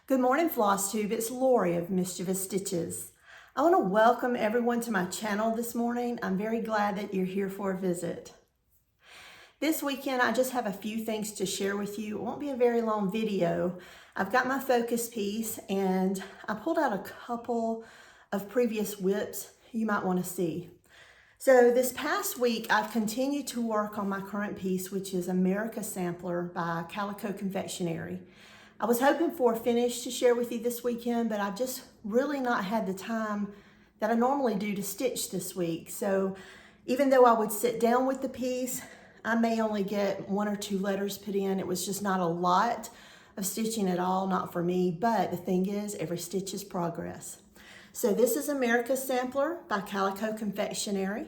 Good morning, Flosstube. It's Lori of MischievousStitches. I want to welcome everyone to my channel this morning. I'm very glad that you're here for a visit. This weekend, I just have a few things to share with you. It won't be a very long video. I've got my focus piece and I pulled out a couple of previous whips you might want to see. So this past week, I've continued to work on my current piece, which is America Sampler by Calico Confectionary. I was hoping for a finish to share with you this weekend, but I've just really not had the time that I normally do to stitch this week. So even though I would sit down with the piece, I may only get 1 or 2 letters put in. It was just not a lot of stitching at all, not for me, but the thing is, every stitch is progress. So this is America Sampler by Calico Confectionary.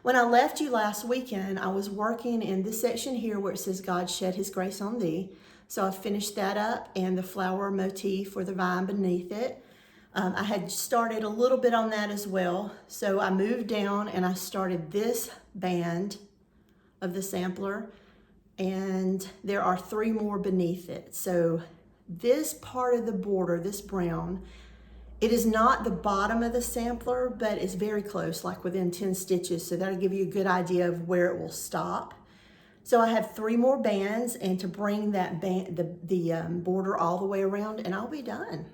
When I left you last weekend, I was working in this section here where it says, God shed his grace on thee. So I finished that up and the flower motif for the vine beneath it. I had started a little bit on that as well. So I moved down and I started this band of the sampler and there are 3 more beneath it. So this part of the border, this brown, it is not the bottom of the sampler, but it's very close, like within 10 stitches. So that'll give you a good idea of where it will stop. So I have 3 more bands and to bring that band, the border all the way around and I'll be done.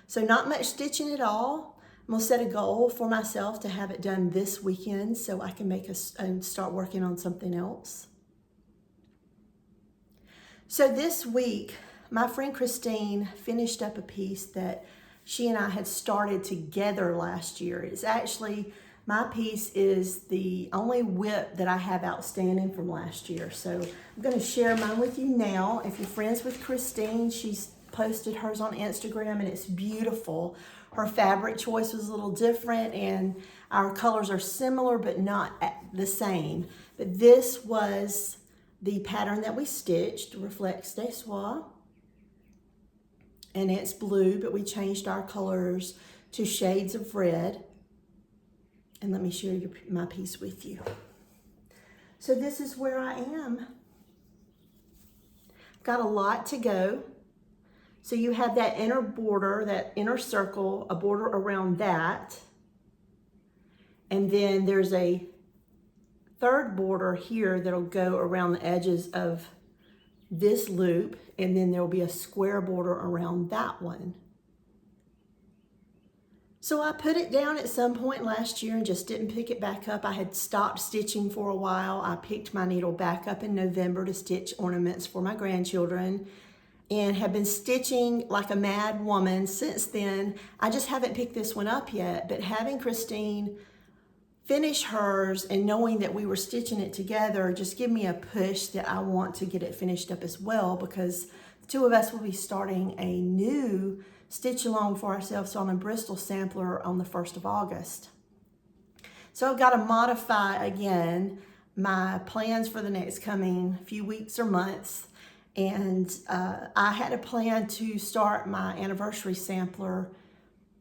So not much stitching at all. I'm gonna set a goal for myself to have it done this weekend so I can start working on something else. So this week, my friend Christine finished up a piece that she and I had started together last year. It's actually, my piece is the only whip that I have outstanding from last year. So I'm gonna share mine with you now. If you're friends with Christine, she's posted hers on Instagram and it's beautiful. Her fabric choice was a little different and our colors are similar but not the same. But this was the pattern that we stitched, Reflets de Soie. And it's blue, but we changed our colors to shades of red. And let me share my piece with you. So this is where I am. Got a lot to go. So you have that inner border, that inner circle, a border around that. And then there's a third border here that'll go around the edges of this loop, and then there'll be a square border around that one. So I put it down at some point last year and just didn't pick it back up. I had stopped stitching for a while. I picked my needle back up in November to stitch ornaments for my grandchildren and have been stitching like a mad woman since then. I just haven't picked this one up yet, but having Christine finish hers and knowing that we were stitching it together just give me a push that I want to get it finished up as well, because the 2 of us will be starting a new stitch along for ourselves on a Bristol sampler on the 1st of August. So I've got to modify again my plans for the next coming few weeks or months. And I had a plan to start my anniversary sampler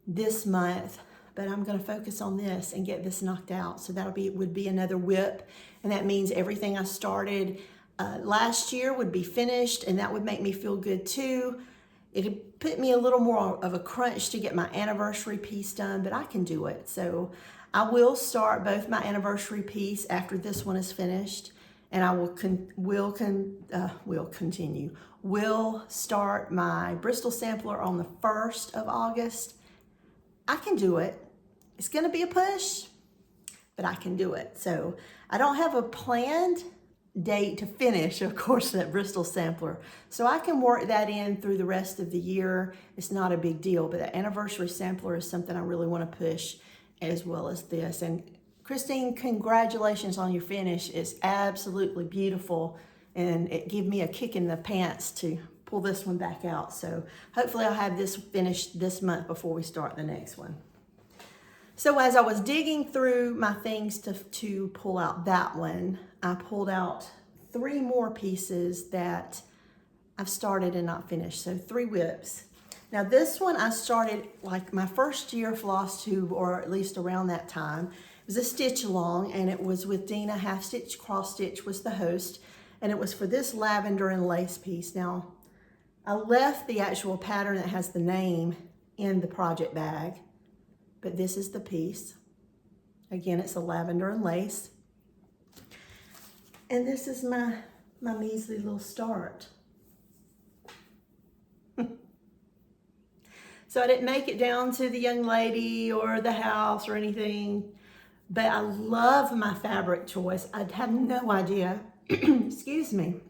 this month, but I'm going to focus on this and get this knocked out. So would be another whip. And that means everything I started last year would be finished, and that would make me feel good too. It'd put me a little more of a crunch to get my anniversary piece done, but I can do it. So I will start both my anniversary piece after this one is finished, and I will start my Bristol sampler on the 1st of August. I can do it. It's gonna be a push, but I can do it. So I don't have a planned date to finish, of course, that Bristol sampler. So I can work that in through the rest of the year. It's not a big deal, but the anniversary sampler is something I really wanna push as well as this. And Christine, congratulations on your finish. It's absolutely beautiful. And it gave me a kick in the pants to pull this one back out. So hopefully I'll have this finished this month before we start the next one. So as I was digging through my things to pull out that one, I pulled out 3 more pieces that I've started and not finished. So 3 whips. Now this one I started like my first year Flosstube, or at least around that time. It was a stitch along and it was with Dina. Half Stitch Cross Stitch was the host. And it was for this Lavender and Lace piece. Now I left the actual pattern that has the name in the project bag, but this is the piece. Again, it's a Lavender and Lace. And this is my measly little start. So I didn't make it down to the young lady or the house or anything, but I love my fabric choice. I have no idea, excuse me.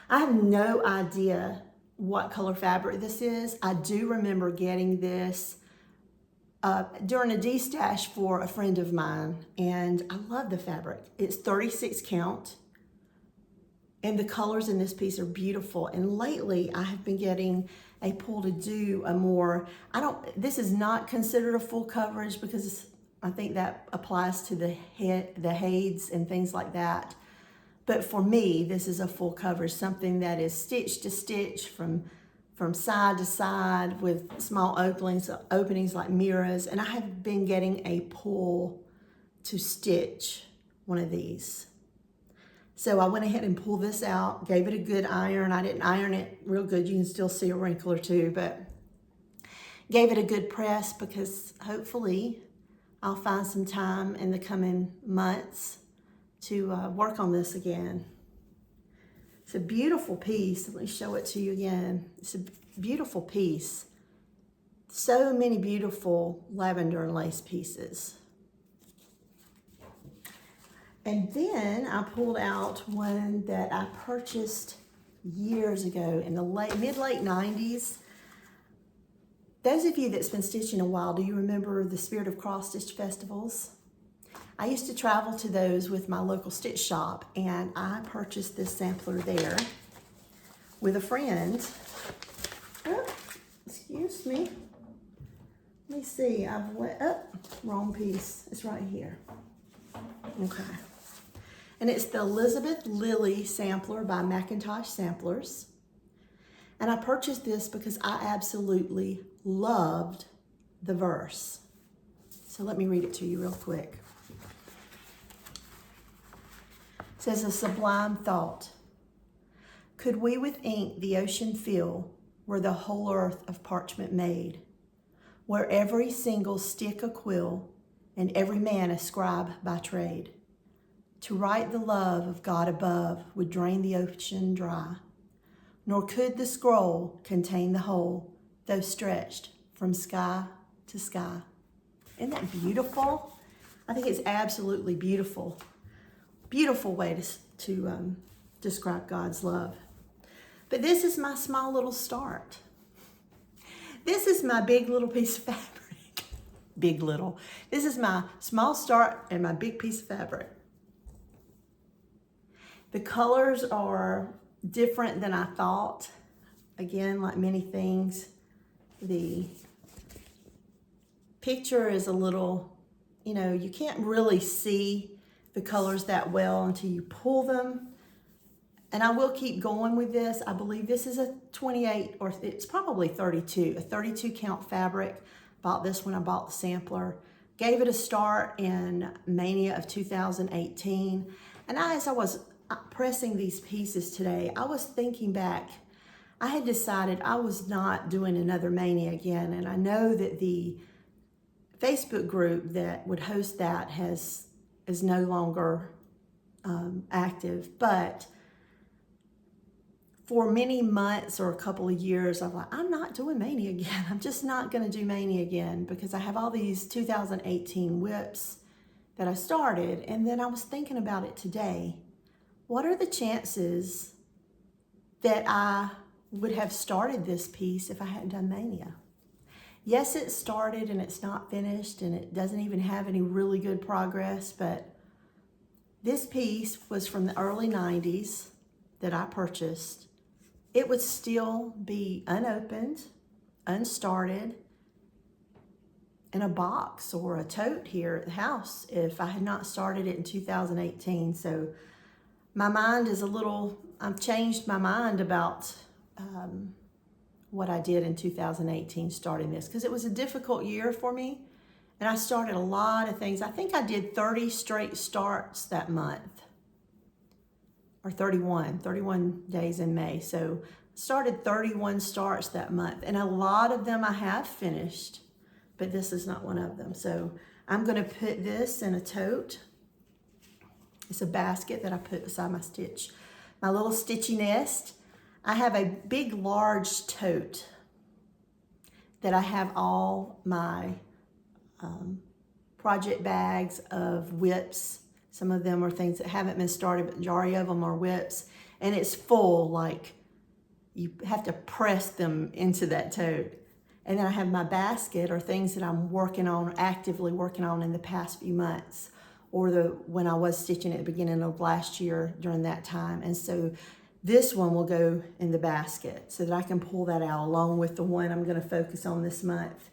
I have no idea what color fabric this is. I do remember getting this during a D-stash for a friend of mine, and I love the fabric. It's 36 count, and the colors in this piece are beautiful. And lately, I have been getting a pull to do a more, this is not considered a full coverage because I think that applies to the heads and things like that. But for me, this is a full coverage, something that is stitch to stitch from side to side with small openings like mirrors. And I have been getting a pull to stitch one of these. So I went ahead and pulled this out, gave it a good iron. I didn't iron it real good. You can still see a wrinkle or two, but gave it a good press because hopefully I'll find some time in the coming months to work on this again. It's a beautiful piece. Let me show it to you again. It's a beautiful piece. So many beautiful Lavender and Lace pieces. And then I pulled out one that I purchased years ago in the mid-late 90s. Those of you that's been stitching a while, do you remember the Spirit of Cross Stitch festivals? I used to travel to those with my local stitch shop, and I purchased this sampler there with a friend. Oh, excuse me. Let me see, I've went up, wrong piece. It's right here. Okay. And it's the Elizabeth Lillie sampler by McIntosh Samplers. And I purchased this because I absolutely loved the verse. So let me read it to you real quick. It says, a sublime thought. Could we with ink the ocean fill, were the whole earth of parchment made, where every single stick a quill, and every man a scribe by trade, to write the love of God above would drain the ocean dry, nor could the scroll contain the whole, though stretched from sky to sky. Isn't that beautiful? I think it's absolutely beautiful. Beautiful way to describe God's love. But this is my small little start. This is my big little piece of fabric. Big little. This is my small start and my big piece of fabric. The colors are different than I thought. Again, like many things, the picture is a little, you can't really see the colors that well until you pull them. And I will keep going with this. I believe this is a 28, or it's probably 32, a 32 count fabric. Bought this when I bought the sampler. Gave it a start in Mania of 2018. And as I was pressing these pieces today, I was thinking back. I had decided I was not doing another Mania again. And I know that the Facebook group that would host that is no longer active. But for many months or a couple of years, I'm like, I'm not doing Mania again. I'm just not going to do Mania again because I have all these 2018 whips that I started. And then I was thinking about it today. What are the chances that I would have started this piece if I hadn't done Mania? Yes, it started and it's not finished and it doesn't even have any really good progress, but this piece was from the early 90s that I purchased. It would still be unopened, unstarted, in a box or a tote here at the house if I had not started it in 2018. So my mind is I've changed my mind about what I did in 2018 starting this because it was a difficult year for me and I started a lot of things. I think I did 30 straight starts that month, or 31 days in May. So started 31 starts that month, and a lot of them I have finished, but this is not one of them. So I'm gonna put this in a tote. It's a basket that I put beside my stitch. My little stitchy nest. I have a big, large tote that I have all my project bags of whips. Some of them are things that haven't been started, but the majority of them are whips. And it's full, like you have to press them into that tote. And then I have my basket, or things that I'm working on, actively working on in the past few months, or when I was stitching at the beginning of last year during that time. And so this one will go in the basket so that I can pull that out along with the one I'm gonna focus on this month.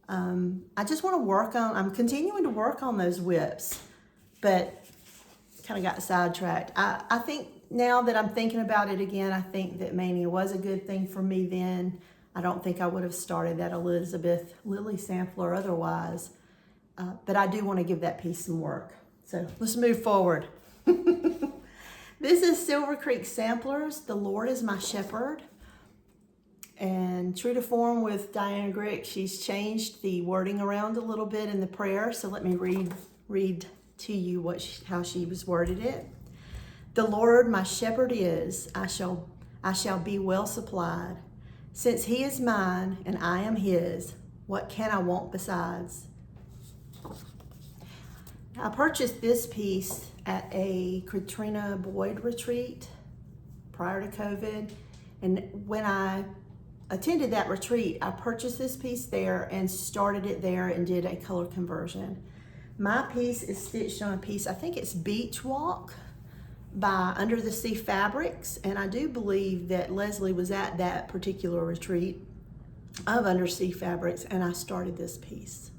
I just wanna work on, I'm continuing to work on those whips, but kind of got sidetracked. I think now that I'm thinking about it again, I think that Mania was a good thing for me then. I don't think I would have started that Elizabeth Lilly sampler otherwise, but I do want to give that piece some work. So let's move forward. This is Silver Creek Samplers, The Lord is My Shepherd. And true to form with Diana Grick, she's changed the wording around a little bit in the prayer. So let me read to you how she was worded it. The Lord my shepherd is, I shall be well supplied. Since he is mine and I am his, what can I want besides? I purchased this piece at a Katrina Boyd retreat prior to COVID. And when I attended that retreat, I purchased this piece there and started it there and did a color conversion. My piece is stitched on a piece, I think it's Beach Walk by Under the Sea Fabrics, and I do believe that Leslie was at that particular retreat of Undersea Fabrics, and I started this piece.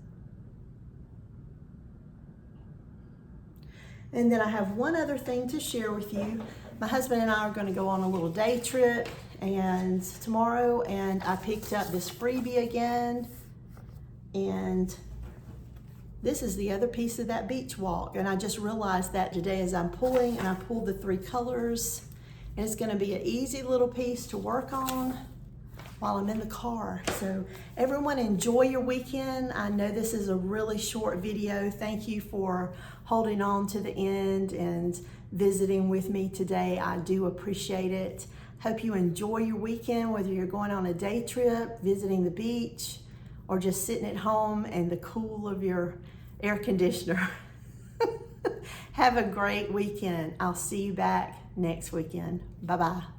And then I have one other thing to share with you. My husband and I are going to go on a little day trip and tomorrow, and I picked up this freebie again, and this is the other piece of that beach walk, and I just realized that today as I'm pulling, and I pulled the 3 colors, and it's gonna be an easy little piece to work on while I'm in the car. So everyone enjoy your weekend. I know this is a really short video. Thank you for holding on to the end and visiting with me today. I do appreciate it. Hope you enjoy your weekend, whether you're going on a day trip, visiting the beach, or just sitting at home in the cool of your air conditioner. Have a great weekend. I'll see you back next weekend. Bye-bye.